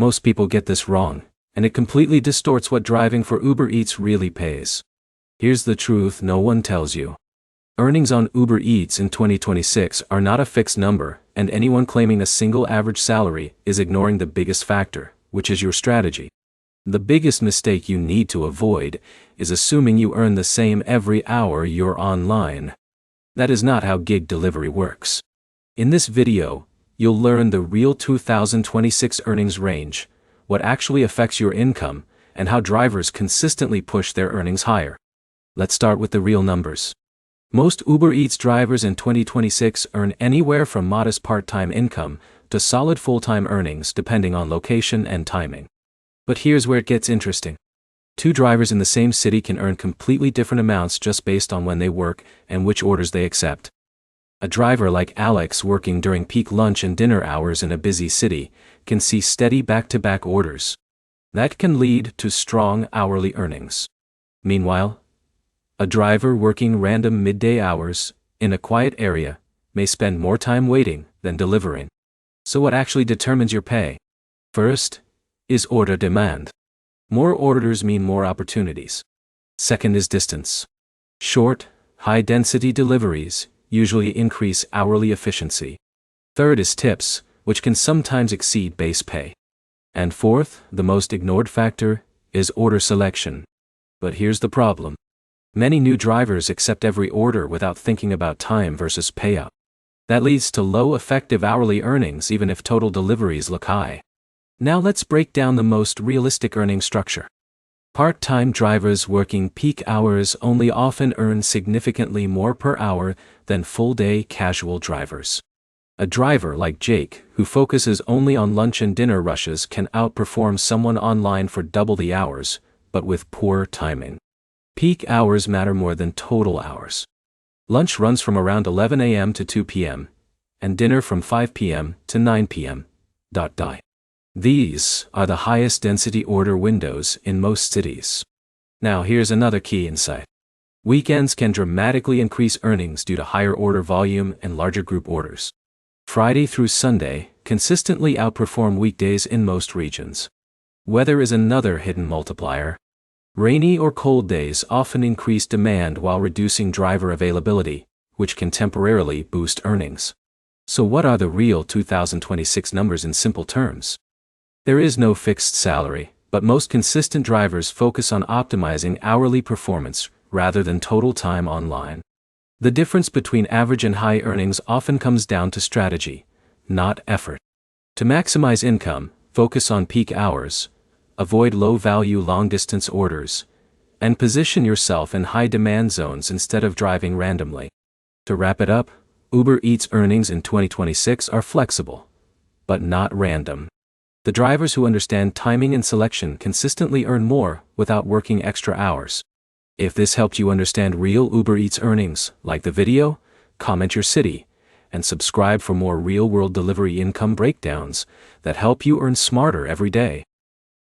Most people get this wrong, and it completely distorts what driving for Uber Eats really pays. Here's the truth no one tells you. Earnings on Uber Eats in 2026 are not a fixed number, and anyone claiming a single average salary is ignoring the biggest factor, which is your strategy. The biggest mistake you need to avoid is assuming you earn the same every hour you're online. That is not how gig delivery works. In this video, you'll learn the real 2026 earnings range, what actually affects your income, and how drivers consistently push their earnings higher. Let's start with the real numbers. Most Uber Eats drivers in 2026 earn anywhere from modest part-time income to solid full-time earnings depending on location and timing. But here's where it gets interesting. Two drivers in the same city can earn completely different amounts just based on when they work and which orders they accept. A driver like Alex working during peak lunch and dinner hours in a busy city can see steady back-to-back orders. That can lead to strong hourly earnings. Meanwhile, a driver working random midday hours in a quiet area may spend more time waiting than delivering. So what actually determines your pay? First is order demand. More orders mean more opportunities. Second is distance. Short, high-density deliveries usually increase hourly efficiency. Third is tips, which can sometimes exceed base pay. And fourth, the most ignored factor, is order selection. But here's the problem. Many new drivers accept every order without thinking about time versus payout. That leads to low effective hourly earnings even if total deliveries look high. Now let's break down the most realistic earning structure. Part-time drivers working peak hours only often earn significantly more per hour than full-day casual drivers. A driver like Jake, who focuses only on lunch and dinner rushes, can outperform someone online for double the hours, but with poor timing. Peak hours matter more than total hours. Lunch runs from around 11 a.m. to 2 p.m., and dinner from 5 p.m. to 9 p.m. These are the highest density order windows in most cities. Now here's another key insight. Weekends can dramatically increase earnings due to higher order volume and larger group orders. Friday through Sunday consistently outperform weekdays in most regions. Weather is another hidden multiplier. Rainy or cold days often increase demand while reducing driver availability, which can temporarily boost earnings. So what are the real 2026 numbers in simple terms? There is no fixed salary, but most consistent drivers focus on optimizing hourly performance rather than total time online. The difference between average and high earnings often comes down to strategy, not effort. To maximize income, focus on peak hours, avoid low-value long-distance orders, and position yourself in high-demand zones instead of driving randomly. To wrap it up, Uber Eats earnings in 2026 are flexible, but not random. The drivers who understand timing and selection consistently earn more without working extra hours. If this helped you understand real Uber Eats earnings, like the video, comment your city, and subscribe for more real-world delivery income breakdowns that help you earn smarter every day.